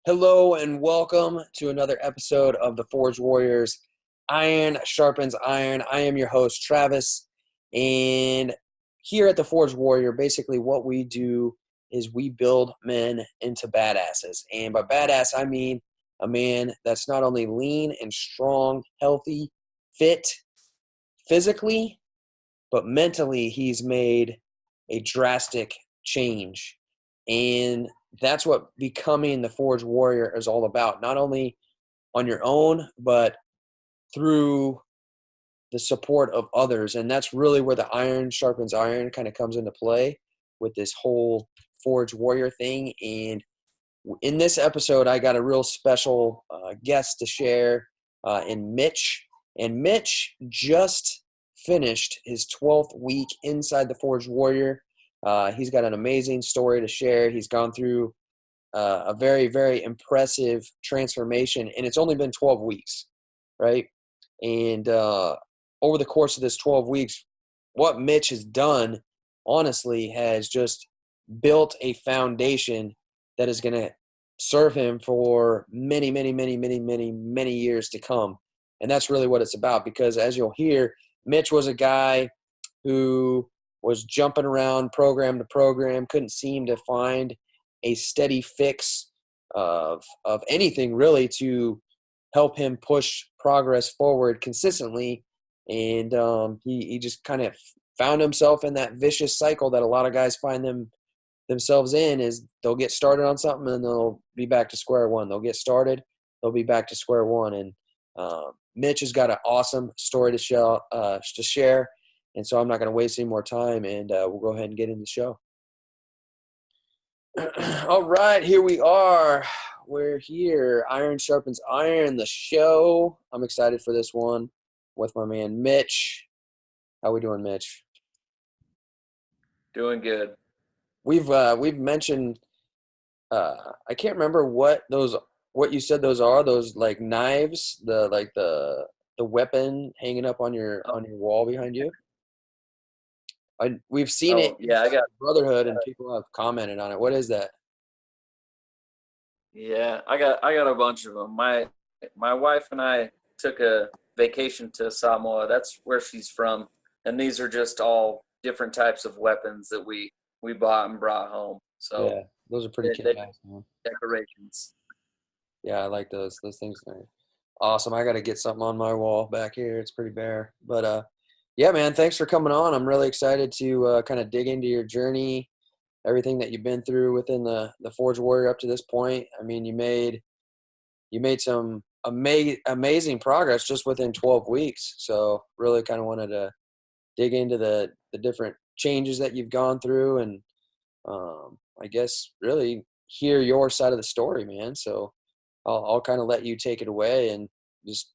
Hello and welcome to another episode of the Forge Warriors. Iron sharpens iron. I am your host, Travis. And here at the Forge Warrior, basically what we do is we build men into badasses. And by badass, I mean a man that's not only lean and strong, healthy, fit physically, but mentally he's made a drastic change. And that's what becoming the Forge Warrior is all about, not only on your own, but through the support of others. And that's really where the iron sharpens iron kind of comes into play with this whole Forge Warrior thing. And in this episode, I got a real special guest to share in Mitch. And Mitch just finished his 12th week inside the Forge Warrior. He's got an amazing story to share. He's gone through a very, very impressive transformation, and it's only been 12 weeks, right? And over the course of this 12 weeks, what Mitch has done, honestly, has just built a foundation that is going to serve him for many, many, many, many, many, many years to come. And that's really what it's about, because as you'll hear, Mitch was a guy who was jumping around program to program, couldn't seem to find a steady fix of anything really to help him push progress forward consistently. And he just kind of found himself in that vicious cycle that a lot of guys find themselves in, is they'll get started on something and they'll be back to square one. They'll get started, they'll be back to square one. And Mitch has got an awesome story to share. And so I'm not going to waste any more time, and we'll go ahead and get into the show. All right, here we are. We're here. Iron Sharpens Iron, the show. I'm excited for this one with my man Mitch. How we doing, Mitch? Doing good. We've mentioned I can't remember what you said those are. Those like knives, the weapon hanging up on your wall behind you. We've seen it Oh yeah, I got Brotherhood, and people have commented on it. What is that? I got a bunch of them. My wife and I took a vacation to Samoa. That's where she's from, and these are just all different types of weapons that we bought and brought home. Yeah, So those are pretty they kick-ass, man. decorations. Yeah, I like those. Those things are awesome. I got to get something on my wall back here. It's pretty bare. But yeah, man, thanks for coming on. I'm really excited to kind of dig into your journey, everything that you've been through within the Forge Warrior up to this point. I mean, you made some amazing progress just within 12 weeks. So really kind of wanted to dig into the different changes that you've gone through, and I guess really hear your side of the story, man. So I'll kind of let you take it away and just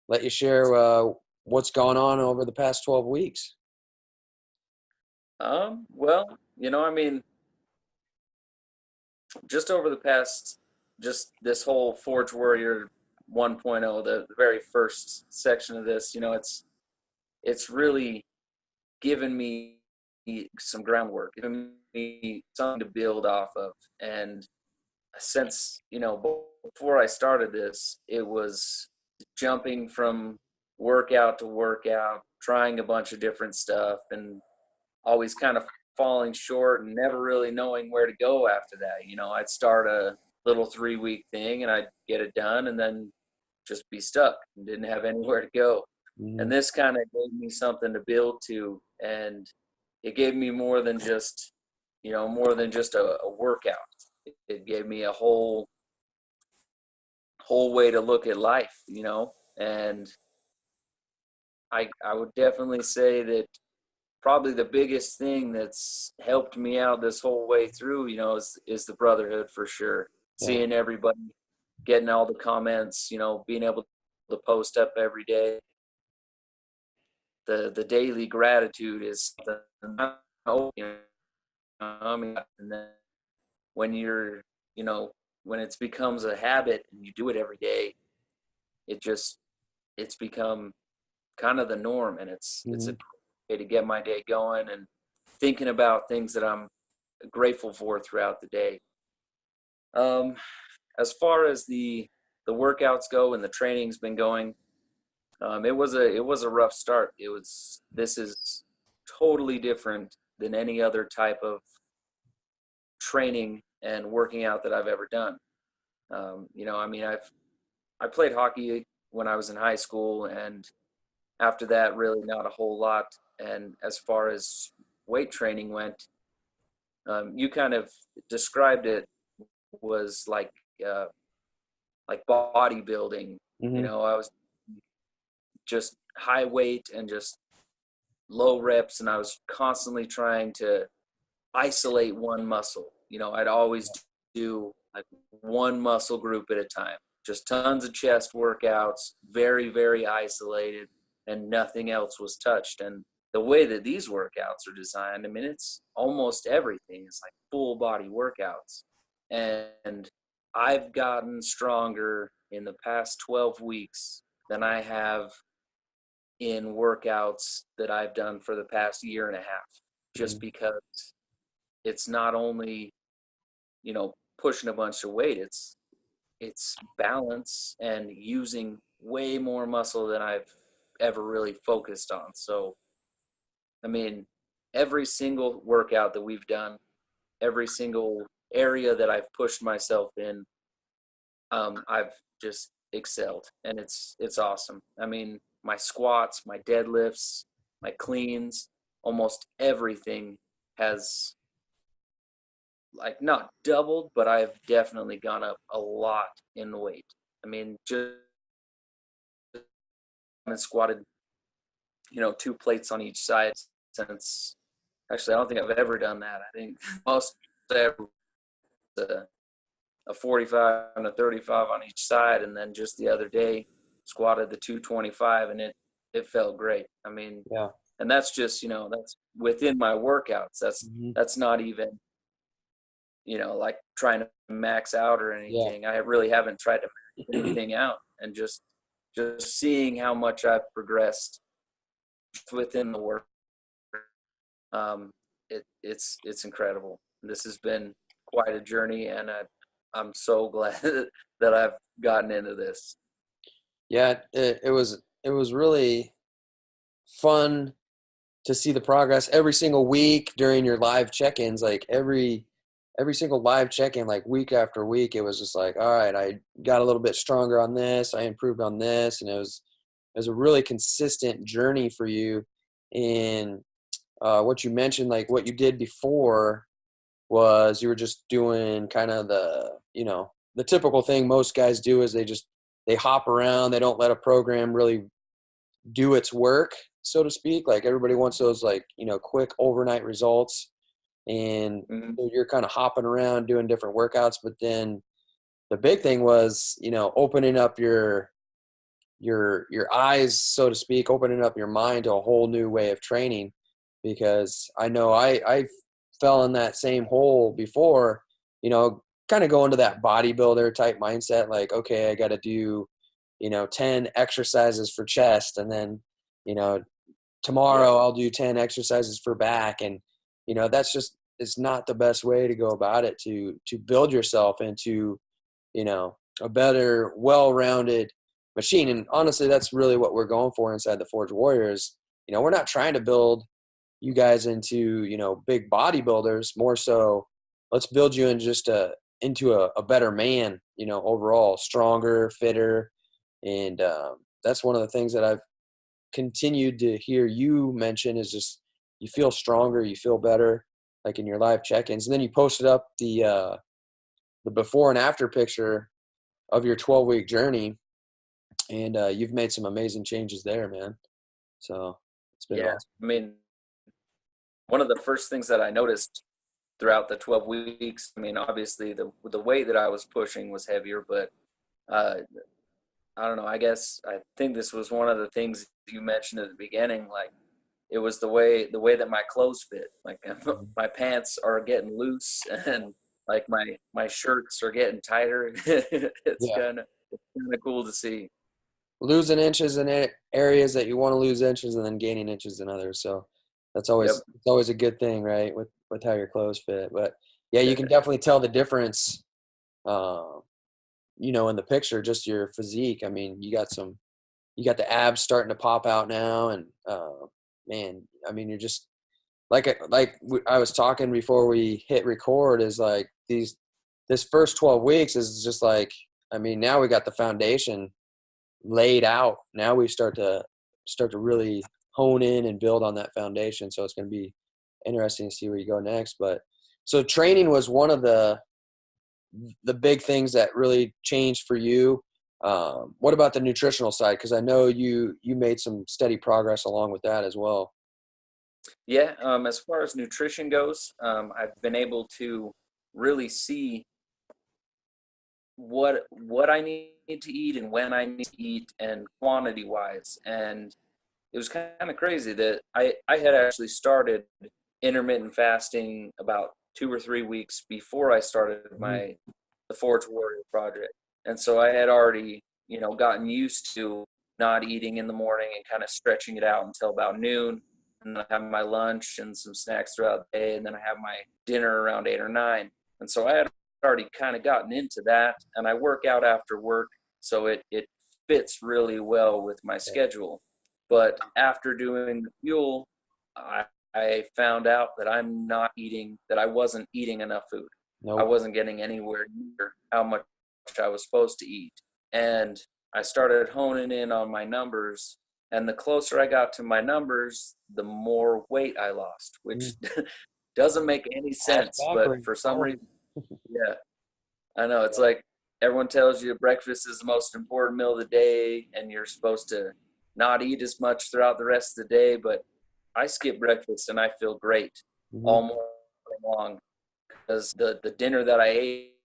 let you share what's gone on over the past 12 weeks. Well, I mean, just over the past, just this whole Forge Warrior 1.0, the very first section of this, it's really given me some groundwork, given me something to build off of. And since, before I started this, it was jumping from workout to workout, trying a bunch of different stuff, and always kind of falling short and never really knowing where to go after that. I'd start a little 3-week thing and I'd get it done and then just be stuck and didn't have anywhere to go. Mm-hmm. And this kind of gave me something to build to, and it gave me more than just a workout. It gave me a whole way to look at life, and I would definitely say that probably the biggest thing that's helped me out this whole way through, is the brotherhood, for sure. Yeah. Seeing everybody, getting all the comments, being able to post up every day. The daily gratitude is something, I mean, and then when when it becomes a habit and you do it every day, it's become kind of the norm, and it's Mm-hmm. a way to get my day going and thinking about things that I'm grateful for throughout the day. Um, as far as the workouts go and the training's been going, it was a rough start. This is totally different than any other type of training and working out that I've ever done. I mean, I played hockey when I was in high school, and after that, really not a whole lot. And as far as weight training went, you kind of described it, was like bodybuilding. Mm-hmm. I was just high weight and just low reps, and I was constantly trying to isolate one muscle. I'd always do like one muscle group at a time, just tons of chest workouts, very, very isolated, and nothing else was touched. And the way that these workouts are designed, I mean, it's almost everything. It's like full body workouts. And I've gotten stronger in the past 12 weeks than I have in workouts that I've done for the past year and a half, just because it's not only, pushing a bunch of weight, it's balance and using way more muscle than I've ever really focused on. So, I mean, every single workout that we've done, every single area that I've pushed myself in, I've just excelled, and it's awesome. I mean, my squats, my deadlifts, my cleans, almost everything has, like, not doubled, but I've definitely gone up a lot in the weight. I mean, just and squatted, 2 plates on each side since, actually, I don't think I've ever done that. I think most ever a 45 and a 35 on each side, and then just the other day squatted the 225, and it felt great. I mean, Yeah. and that's just, that's within my workouts. Mm-hmm. That's not even, like trying to max out or Yeah. anything. I really haven't tried to max anything out, and just seeing how much I've progressed within the work. It's incredible. This has been quite a journey, and I'm so glad that I've gotten into this. Yeah, it was really fun to see the progress every single week during your live check-ins. Like every single live check-in, like week after week, it was just like, all right, I got a little bit stronger on this, I improved on this, and it was a really consistent journey for you. And what you mentioned, like what you did before, was you were just doing kind of the typical thing most guys do, is they hop around, they don't let a program really do its work, so to speak. Like everybody wants those, like, quick overnight results, and Mm-hmm. so you're kind of hopping around doing different workouts. But then the big thing was, opening up your eyes, so to speak, opening up your mind to a whole new way of training. Because I know I fell in that same hole before, kind of go into that bodybuilder type mindset, like, okay, I got to do 10 exercises for chest, and then you know Yeah. tomorrow I'll do 10 exercises for back. And that's just, it's not the best way to go about it, to build yourself into a better, well-rounded machine. And honestly, that's really what we're going for inside the Forge Warriors. We're not trying to build you guys into big bodybuilders. More so, let's build you in just into a better man, overall, stronger, fitter. And that's one of the things that I've continued to hear you mention, is just you feel stronger, you feel better, like in your live check-ins. And then you posted up the before and after picture of your 12-week journey, and you've made some amazing changes there, man. So it's been Yeah. awesome. I mean, one of the first things that I noticed throughout the 12 weeks, I mean, obviously the weight that I was pushing was heavier, but uh, I don't know. I think this was one of the things you mentioned at the beginning. Like, it was the way that my clothes fit. Like, my pants are getting loose, and like my shirts are getting tighter. It's Yeah. kind of cool to see. Losing inches in areas that you want to lose inches, and then gaining inches in others. So that's always, Yep. it's always a good thing, right? With how your clothes fit. But yeah, you can definitely tell the difference in the picture, just your physique. I mean, you got the abs starting to pop out now, and man, I mean, you're just I was talking before we hit record, is like this first 12 weeks is just like, I mean, now we got the foundation laid out. Now we start to really hone in and build on that foundation. So it's going to be interesting to see where you go next. But so training was one of the big things that really changed for you. What about the nutritional side? Because I know you made some steady progress along with that as well. Yeah, as far as nutrition goes, I've been able to really see what I need to eat and when I need to eat and quantity wise. And it was kind of crazy that I had actually started intermittent fasting about 2 or 3 weeks before I started Mhm. the Forge Warrior project. And so I had already, gotten used to not eating in the morning and kind of stretching it out until about noon. And then I have my lunch and some snacks throughout the day. And then I have my dinner around 8 or 9. And so I had already kind of gotten into that. And I work out after work. So it fits really well with my schedule. But after doing the fuel, I, I found out that that I wasn't eating enough food. I Nope. wasn't getting anywhere near how much I was supposed to eat. And I started honing in on my numbers. And the closer I got to my numbers, the more weight I lost, which Mm. doesn't make any Ass sense. But backwards. for some Oh. reason, yeah, I know. It's Yeah. like everyone tells you breakfast is the most important meal of the day and you're supposed to not eat as much throughout the rest of the day. But I skip breakfast and I feel great Mhm. all morning long because the dinner that I ate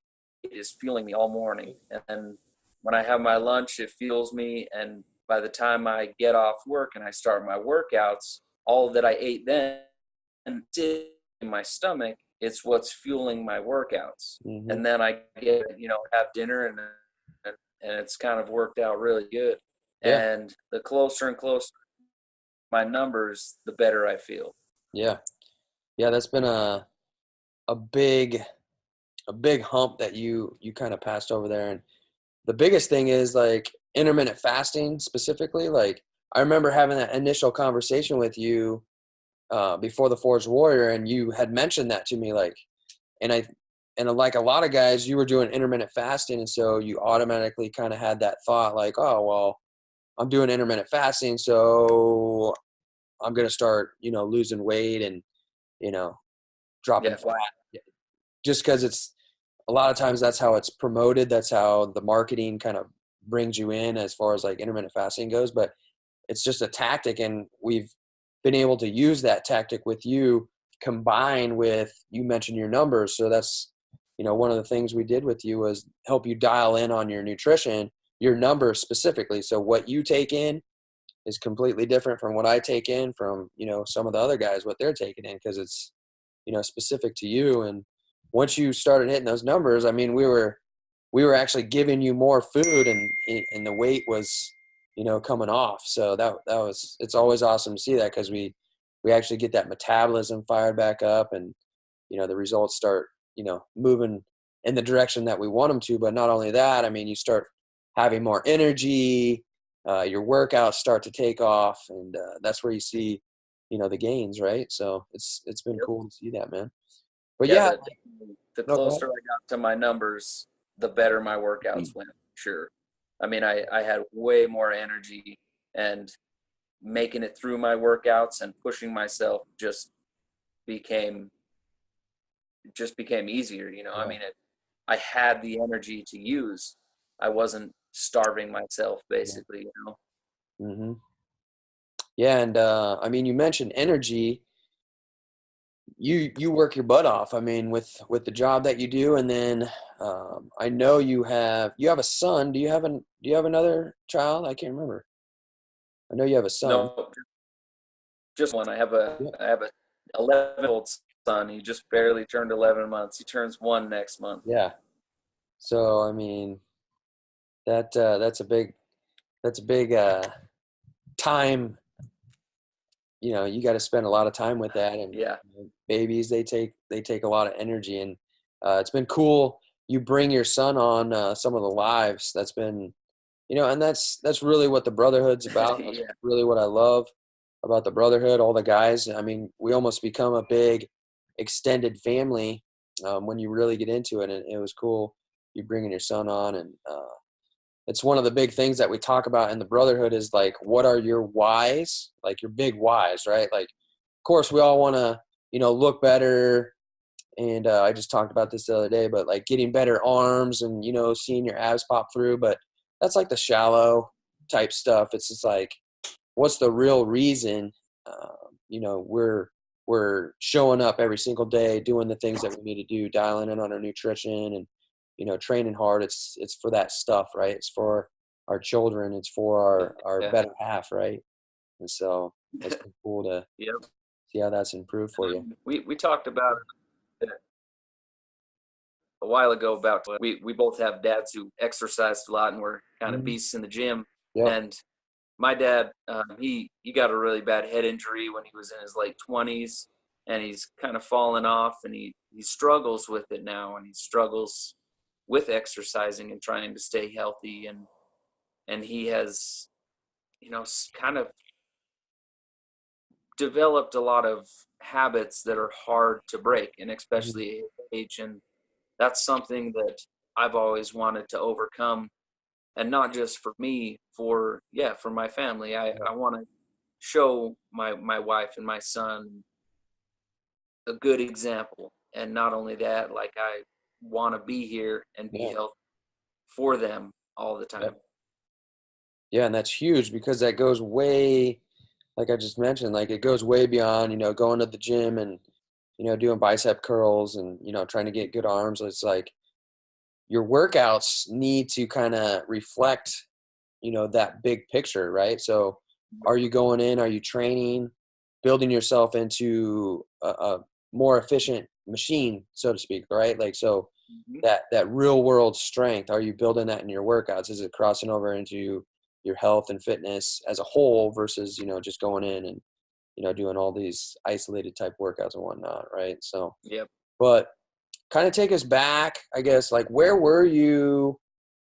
is fueling me all morning. And then when I have my lunch, it fuels me. And by the time I get off work and I start my workouts, all that I ate then in my stomach, it's what's fueling my workouts. Mhm. And then I get, have dinner and it's kind of worked out really good. Yeah. And the closer and closer my numbers, the better I feel. Yeah. Yeah. That's been a big hump that you kind of passed over there. And the biggest thing is like intermittent fasting specifically. Like I remember having that initial conversation with you before the Forged Warrior, and you had mentioned that to me. Like, and like a lot of guys, you were doing intermittent fasting, and so you automatically kind of had that thought, like, oh well, I'm doing intermittent fasting, so I'm gonna start, losing weight and you know dropping Yeah. fat, Well, just because it's a lot of times that's how it's promoted. That's how the marketing kind of brings you in as far as like intermittent fasting goes. But it's just a tactic, and we've been able to use that tactic with you combined with, you mentioned your numbers. So that's, one of the things we did with you was help you dial in on your nutrition, your numbers specifically. So what you take in is completely different from what I take in from, some of the other guys, what they're taking in, because it's, specific to you. And once you started hitting those numbers, I mean, we were actually giving you more food, and the weight was, coming off. So that was, it's always awesome to see that, because we actually get that metabolism fired back up, and the results start, moving in the direction that we want them to. But not only that, I mean, you start having more energy, your workouts start to take off, and that's where you see, the gains, right? So it's been yep. cool to see that, man. But Yeah. yeah. The No, go closer I got to my numbers, the better my ahead. workouts went. Sure. I mean, I had way more energy and making it through my workouts and pushing myself became became easier. I Yeah. mean, I had the energy to use. I wasn't starving myself, Yeah. basically. Hmm. Yeah, and I mean, you mentioned energy. You work your butt off. I mean, with the job that you do, and then I know you have a son. Do you have another child? I can't remember. I know you have a son. No, just one. Yeah. I have a 11-year-old son. He just barely turned 11 months. He turns 1 next month. Yeah. So I mean, that's a big time. You got to spend a lot of time with that, and Yeah. babies, they take a lot of energy, and it's been cool. you bring your son on some of the lives. That's been, and that's really what the brotherhood's about. That's Yeah. really what I love about the brotherhood. All the guys. I mean, we almost become a big extended family when you really get into it. And it was cool you bringing your son on, and it's one of the big things that we talk about in the brotherhood is like, what are your whys? Like your big whys, right? Like, of course, we all want to, look better. And I just talked about this the other day, but like getting better arms and, seeing your abs pop through. But that's like the shallow type stuff. It's just like, what's the real reason? We're showing up every single day, doing the things that we need to do, dialing in on our nutrition and, training hard. It's for that stuff, right? It's for our children. It's for our Yeah. better half, right? And so it's been cool to Yep. see how that's improved for you. We talked about it a while ago about we both have dads who exercised a lot and were kind of Mhm. beasts in the gym. Yep. And my dad, he got a really bad head injury when he was in his late 20s, and he's kind of fallen off, and he struggles with it now, and he struggles with exercising and trying to stay healthy, and he has, kind of developed a lot of habits that are hard to break, and Mhm. especially at his age. And that's something that I've always wanted to overcome, and not just for me, for my family. I Yep. want to show my wife and my son a good example, and not only that, like I want to be here and be Yeah. healthy for them all the time. Yep. Yeah, and that's huge because that goes way, like I just mentioned, like it goes way beyond, going to the gym and, doing bicep curls and, trying to get good arms. It's like your workouts need to kind of reflect, that big picture, right? So are you going in, are you training, building yourself into a more efficient machine, so to speak, right? Like, so Mhm. that real world strength, are you building that in your workouts? Is it crossing over into your health and fitness as a whole versus, just going in and, doing all these isolated type workouts and whatnot, right? So, Yep. but kind of take us back, I guess, like where were you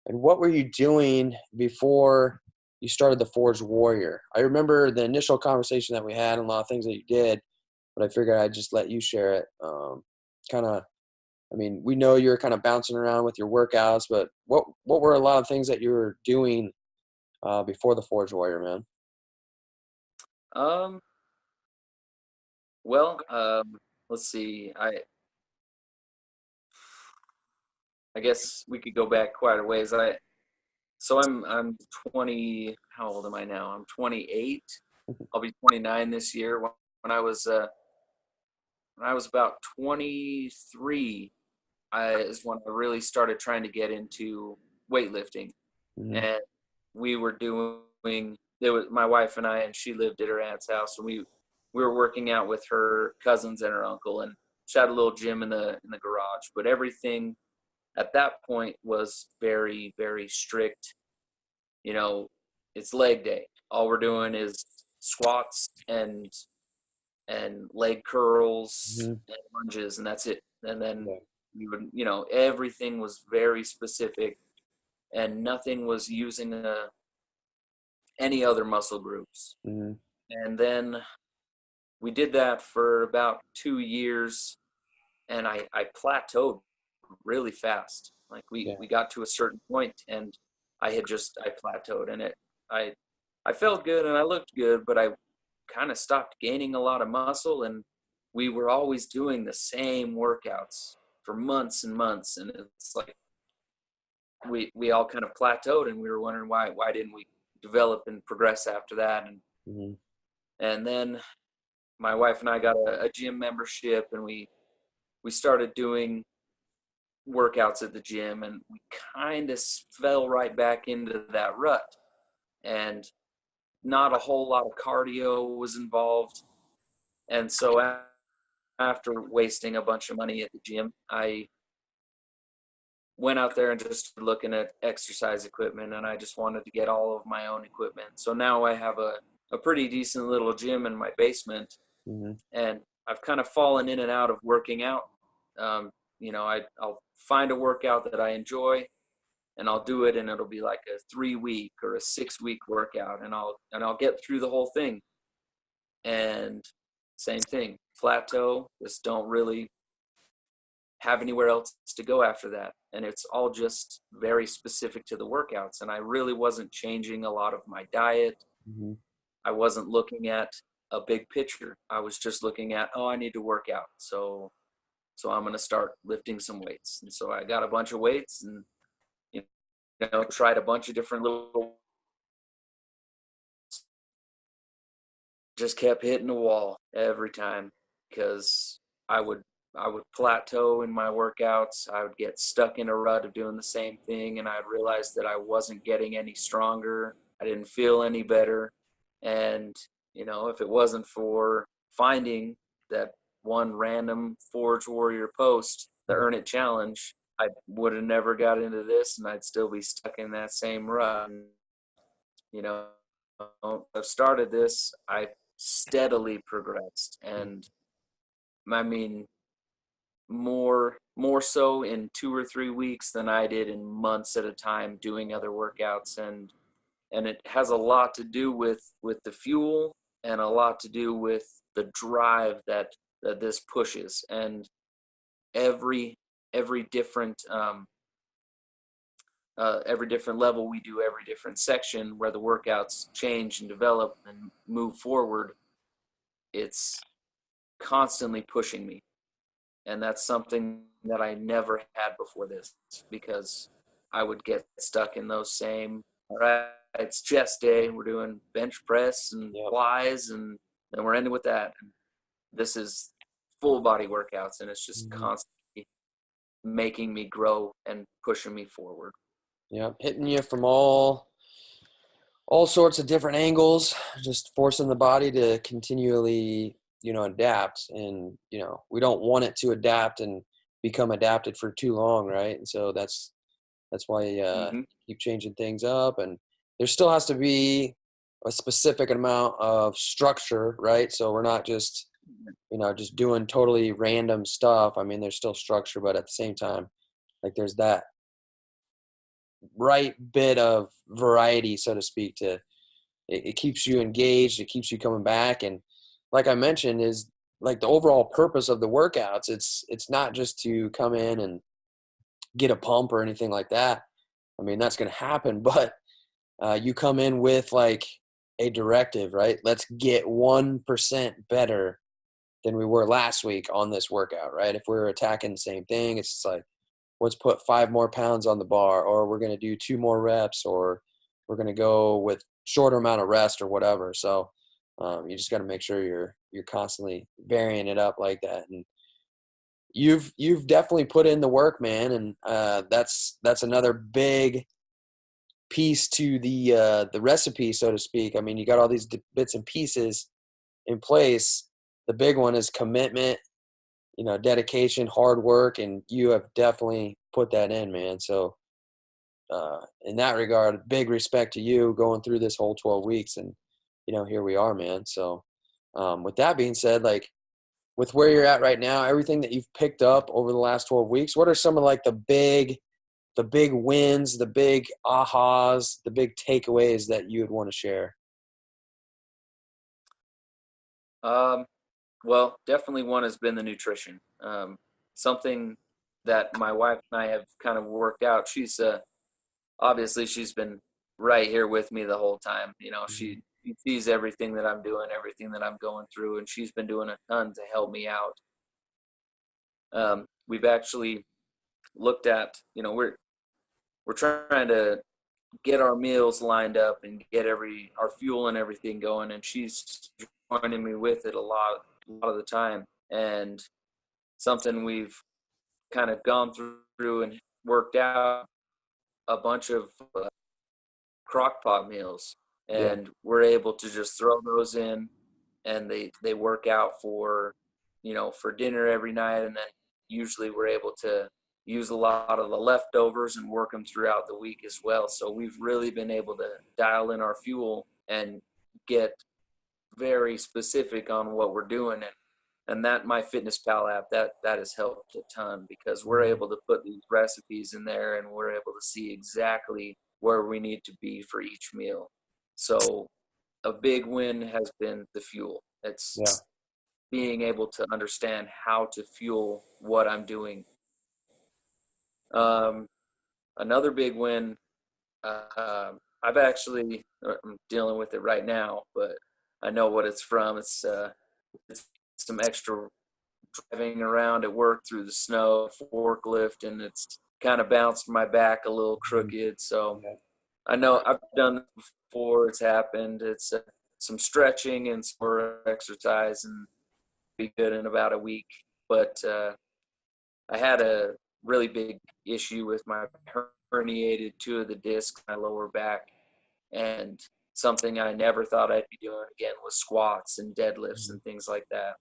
and what were you doing before you started the Forged Warrior? I remember the initial conversation that we had and a lot of things that you did, but I figured I'd just let you share it. Kind of, I mean, we know you're kind of bouncing around with your workouts, but what were a lot of things that you were doing before the Forged Warrior, man? Um, well, let's see. I guess we could go back quite a ways. I'm 20. How old am I now? I'm 28. I'll be 29 this year. When I was when I was about 23, is when I really started trying to get into weightlifting. Mm-hmm. And we were doing there was my wife and I, and she lived at her aunt's house, and we were working out with her cousins and her uncle, and she had a little gym in the garage. But everything at that point was very, very strict. You know, it's leg day. All we're doing is squats and leg curls Mm-hmm. and lunges, and that's it. And then Yeah. everything was very specific, and nothing was using any other muscle groups. Mm-hmm. And then we did that for about 2 years, and I plateaued really fast. Like Yeah. we got to a certain point, and I plateaued, and I I felt good and I looked good, but I kind of stopped gaining a lot of muscle, and we were always doing the same workouts for months and months, and it's like we all kind of plateaued, and we were wondering why didn't we develop and progress after that. Mm-hmm. And then my wife and I got a gym membership, and we started doing workouts at the gym, and we kind of fell right back into that rut, and not a whole lot of cardio was involved. And so after wasting a bunch of money at the gym, I went out there and just started looking at exercise equipment, and I just wanted to get all of my own equipment. So now I have a pretty decent little gym in my basement, Mm-hmm. and I've kind of fallen in and out of working out. I'll find a workout that I enjoy, and I'll do it, and it'll be like a 3-week or a 6-week workout, and I'll get through the whole thing. And same thing, plateau, just don't really have anywhere else to go after that. And it's all just very specific to the workouts. And I really wasn't changing a lot of my diet. Mm-hmm. I wasn't looking at a big picture. I was just looking at, oh, I need to work out. So I'm going to start lifting some weights. And so I got a bunch of weights and, tried a bunch of different little, just kept hitting the wall every time because I would I would plateau in my workouts. I would get stuck in a rut of doing the same thing, and I'd realize that I wasn't getting any stronger. I didn't feel any better. And, if it wasn't for finding that one random Forge Warrior post, the Earn It Challenge, I would have never got into this, and I'd still be stuck in that same rut. And, you know, I've started this, I steadily progressed. And I mean, more so in 2 or 3 weeks than I did in months at a time doing other workouts. And it has a lot to do with the fuel, and a lot to do with the drive that this pushes. And every different every different level we do, every different section where the workouts change and develop and move forward, it's constantly pushing me. And that's something that I never had before this, because I would get stuck in those same, all right, it's chest day, we're doing bench press and Yep. flies, and then we're ending with that. And this is full body workouts, and it's just Mm-hmm. constantly making me grow and pushing me forward. Yep. Hitting you from all sorts of different angles, just forcing the body to continually, adapt. And, we don't want it to adapt and become adapted for too long, right? And so that's why Mm-hmm. keep changing things up. And there still has to be a specific amount of structure, right? So we're not just, just doing totally random stuff. I mean, there's still structure, but at the same time, like there's that right bit of variety, so to speak, to it keeps you engaged, it keeps you coming back. And like I mentioned, is like the overall purpose of the workouts, it's not just to come in and get a pump or anything like that. I mean, that's going to happen, but you come in with like a directive, right? Let's get 1% better than we were last week on this workout, right? If we're attacking the same thing, it's just like, let's put 5 more pounds on the bar, or we're going to do 2 more reps, or we're going to go with shorter amount of rest or whatever. So you just got to make sure you're constantly varying it up like that. And you've definitely put in the work, man. And that's another big piece to the recipe, so to speak. I mean, you got all these bits and pieces in place. The big one is commitment, dedication, hard work, and you have definitely put that in, man. So in that regard, big respect to you going through this whole 12 weeks. And, here we are, man. So with that being said, like with where you're at right now, everything that you've picked up over the last 12 weeks, what are some of like the big wins, the big ahas, the big takeaways that you would want to share? Well, definitely one has been the nutrition. Something that my wife and I have kind of worked out. She's obviously she's been right here with me the whole time. She sees everything that I'm doing, everything that I'm going through, and she's been doing a ton to help me out. We've actually looked at, we're trying to get our meals lined up and get our fuel and everything going, and she's joining me with it a lot of the time. And something we've kind of gone through and worked out, a bunch of crock pot meals, Yeah. and we're able to just throw those in, and they work out for for dinner every night. And then usually we're able to use a lot of the leftovers and work them throughout the week as well. So we've really been able to dial in our fuel and get very specific on what we're doing. And that MyFitnessPal app, that has helped a ton, because we're able to put these recipes in there and we're able to see exactly where we need to be for each meal. So a big win has been the fuel. It's Yeah. being able to understand how to fuel what I'm doing. Um, Another big win, I've actually, I'm dealing with it right now, but I know what it's from. It's some extra driving around at work through the snow, forklift, and it's kind of bounced my back a little crooked. So Yeah. I know I've done this before. It's happened. It's some stretching and some more exercise, and be good in about a week. But I had a really big issue with my herniated two of the discs in my lower back, and something I never thought I'd be doing again was squats and deadlifts and things like that.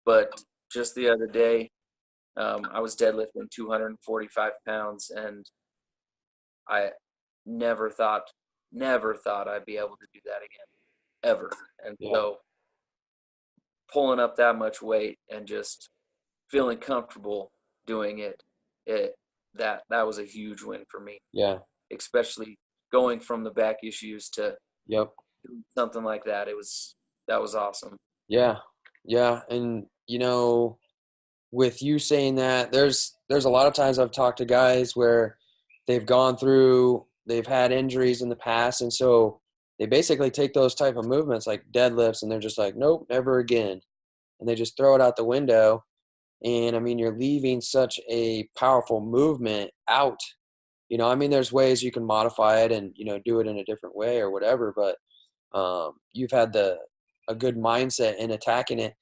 But just the other day, I was deadlifting 245 pounds, and I never thought, never thought I'd be able to do that again, ever. And Yeah. so pulling up that much weight and just feeling comfortable doing it, that was a huge win for me, Yeah. especially going from the back issues to Yep. doing something like that. That was awesome. Yeah. Yeah. And with you saying that, there's a lot of times I've talked to guys where they've had injuries in the past, and so they basically take those type of movements like deadlifts, and they're just like, nope, never again, and they just throw it out the window. And I mean, you're leaving such a powerful movement out. I mean, there's ways you can modify it and do it in a different way or whatever, but you've had a good mindset in attacking it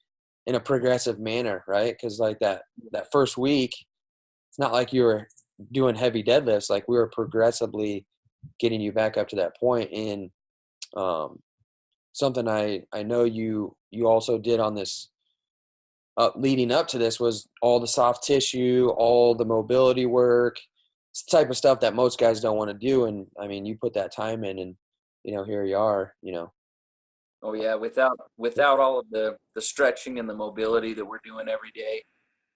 in a progressive manner, right? Because like that first week, it's not like you were doing heavy deadlifts. Like we were progressively getting you back up to that point. And something I know you also did on this leading up to this was all the soft tissue, all the mobility work. It's the type of stuff that most guys don't want to do. And I mean, you put that time in, and here you are. Oh yeah, without all of the stretching and the mobility that we're doing every day,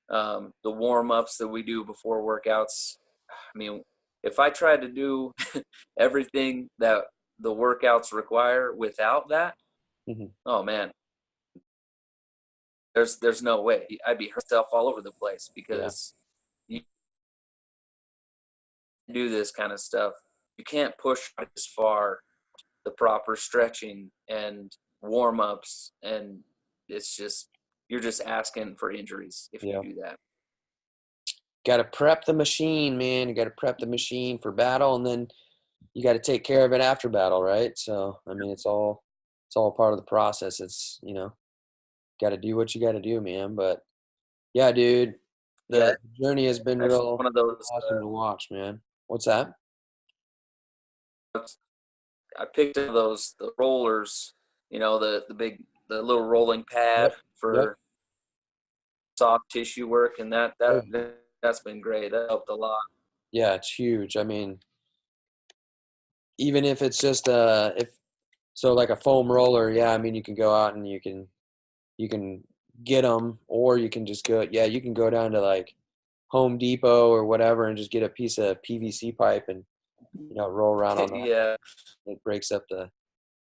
the warm ups that we do before workouts. I mean, if I tried to do everything that the workouts require without that, Mm-hmm. oh man, there's no way. I'd be hurt myself all over the place, Yeah. because you do this kind of stuff. You can't push as far the proper stretching and warm ups, and it's just, you're just asking for injuries if you Yeah. do that. Got to prep the machine, man. You got to prep the machine for battle, and then you got to take care of it after battle, right? So, I mean, it's all part of the process. It's, got to do what you got to do, man. But yeah, dude, Yeah, the journey has been actually real one of those. awesome to watch, man. What's that? I picked up the rollers, the little rolling pad Yep. Yep. for soft tissue work, and Oh, that's been great. That helped a lot. yeah, it's huge. I mean, even if it's just if so like a foam roller, yeah, I mean, you can go out and you can get them, or you can just go, yeah, you can go down to like Home Depot or whatever and just get a piece of PVC pipe and roll around on that. Yeah, It breaks up the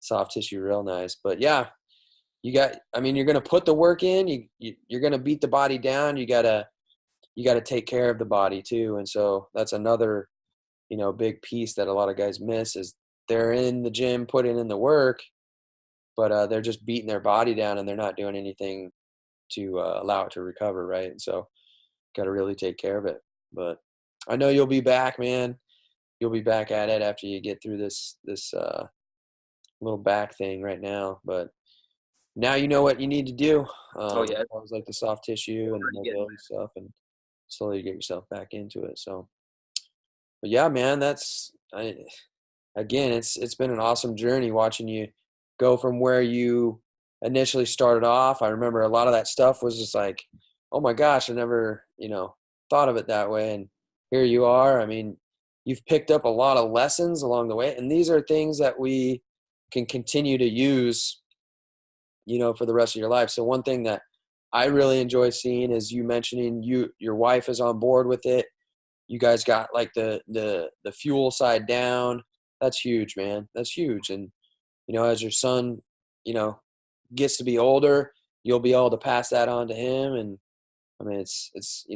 soft tissue real nice. But yeah, I mean, you're gonna put the work in. You're gonna beat the body down. You gotta take care of the body too. And so that's another big piece that a lot of guys miss is they're in the gym putting in the work, but they're just beating their body down and they're not doing anything to allow it to recover, right? And so got to really take care of it. But I know you'll be back, man. You'll be back at it after you get through this little back thing right now. But now you know what you need to do. oh As yeah, far as like the soft tissue and the we're getting mobility stuff, and slowly get yourself back into it. So, but yeah, man, again, it's been an awesome journey watching you go from where you initially started off. I remember a lot of that stuff was just like, oh my gosh, I never, thought of it that way. And here you are. I mean, you've picked up a lot of lessons along the way. And these are things that we can continue to use, for the rest of your life. So one thing that I really enjoy seeing is you mentioning your wife is on board with it. You guys got like the fuel side down. That's huge, man. That's huge. And as your son, gets to be older, you'll be able to pass that on to him. And I mean, it's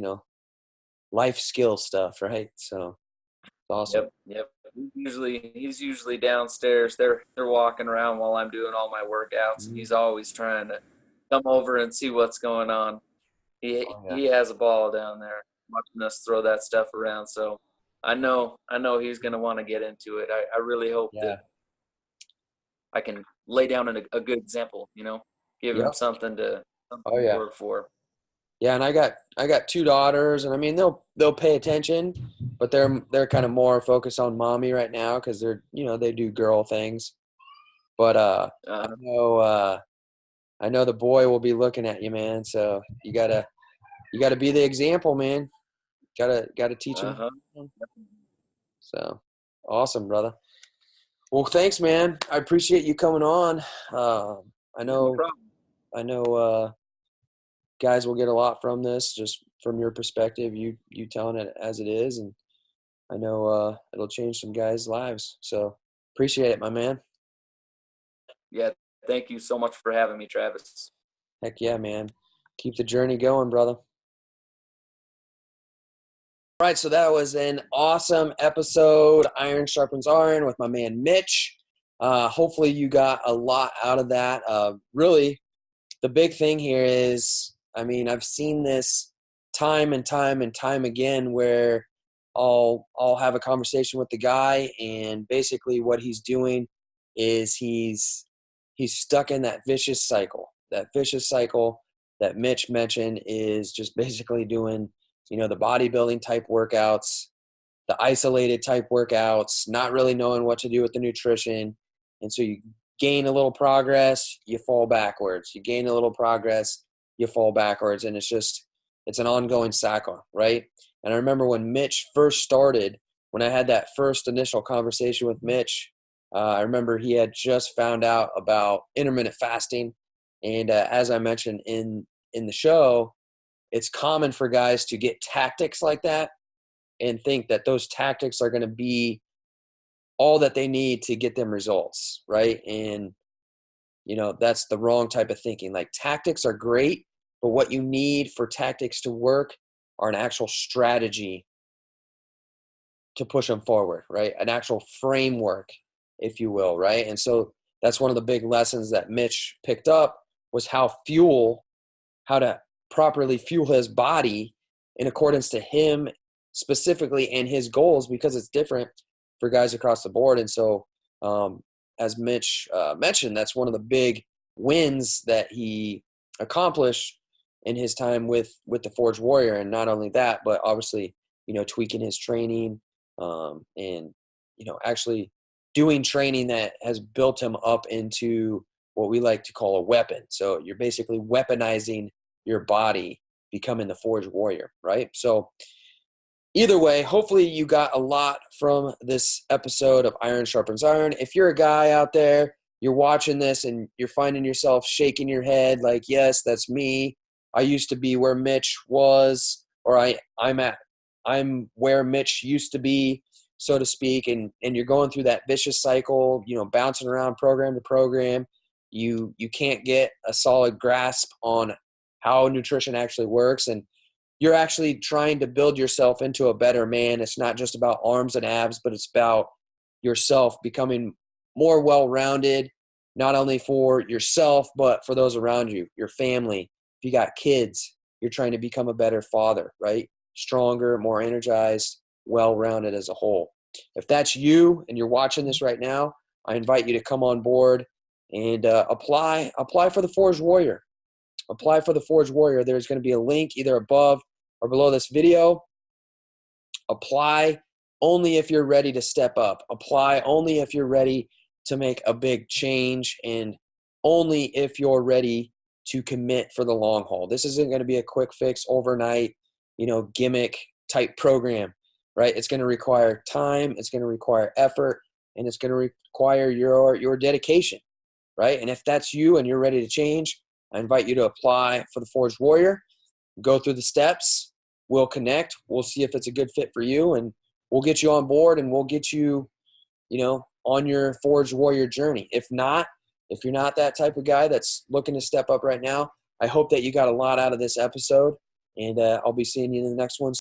life skill stuff, right? So it's awesome. Yep. He's usually downstairs. They're walking around while I'm doing all my workouts, and Mhm. he's always trying to come over and see what's going on. He Oh yeah. he has a ball down there watching us throw that stuff around. So I know he's gonna want to get into it. I really hope that Yeah. I can lay down a good example. Give him Yep. something Oh to yeah. work for. Yeah, and I got two daughters, and I mean they'll pay attention, but they're kind of more focused on mommy right now because they do girl things. But I Uh, know I know the boy will be looking at you, man. So you gotta be the example, man. Gotta teach him. uh-huh. So awesome, brother. Well, thanks, man. I appreciate you coming on. I Yeah, no know problem. I know guys will get a lot from this, just from your perspective, you telling it as it is, and I know it'll change some guys' lives. So appreciate it, my man. Yeah, thank you so much for having me, Travis. Heck yeah, man. Keep the journey going, brother. All right, so that was an awesome episode, Iron Sharpens Iron, with my man Mitch. Hopefully you got a lot out of that. Really, the big thing here is, I mean, I've seen this time and time and time again where I'll have a conversation with the guy, and basically what he's doing is he's stuck in that vicious cycle. That vicious cycle that Mitch mentioned is just basically doing, the bodybuilding type workouts, the isolated type workouts, not really knowing what to do with the nutrition. And so you gain a little progress, you fall backwards. You gain a little progress, you fall backwards. And it's an ongoing cycle, right? And I remember when Mitch first started, when I had that first initial conversation with Mitch, I remember he had just found out about intermittent fasting. And as I mentioned in the show, it's common for guys to get tactics like that and think that those tactics are going to be all that they need to get them results, right? And that's the wrong type of thinking. Like, tactics are great, but what you need for tactics to work are an actual strategy to push them forward, right? An actual framework, if you will, right? And so that's one of the big lessons that Mitch picked up, was how to properly fuel his body in accordance to him specifically and his goals, because it's different for guys across the board. And so, as Mitch mentioned, that's one of the big wins that he accomplished in his time with the Forge Warrior. And not only that, but obviously, tweaking his training, and actually doing training that has built him up into what we like to call a weapon. So you're basically weaponizing your body, becoming the Forge Warrior, right? So either way, hopefully you got a lot from this episode of Iron Sharpens Iron. If you're a guy out there, you're watching this and you're finding yourself shaking your head like, yes, that's me. I used to be where Mitch was, or I'm where Mitch used to be, so to speak, and you're going through that vicious cycle, bouncing around program to program. You can't get a solid grasp on how nutrition actually works, and you're actually trying to build yourself into a better man. It's not just about arms and abs, but it's about yourself becoming more well-rounded, not only for yourself, but for those around you, your family. If you got kids, you're trying to become a better father, right? Stronger, more energized, well-rounded as a whole. If that's you and you're watching this right now, I invite you to come on board and apply for the Forge Warrior. Apply for the Forge Warrior. There's going to be a link either above or below this video. Apply only if you're ready to step up. Apply only if you're ready to make a big change, and only if you're ready to commit for the long haul. This isn't going to be a quick fix overnight, gimmick type program, right? It's going to require time, it's going to require effort, and it's going to require your dedication, right? And if that's you and you're ready to change, I invite you to apply for the Forged Warrior. Go through the steps. We'll connect. We'll see if it's a good fit for you, and we'll get you on board, and we'll get you, on your Forged Warrior journey. If not, if you're not that type of guy that's looking to step up right now, I hope that you got a lot out of this episode, and I'll be seeing you in the next one.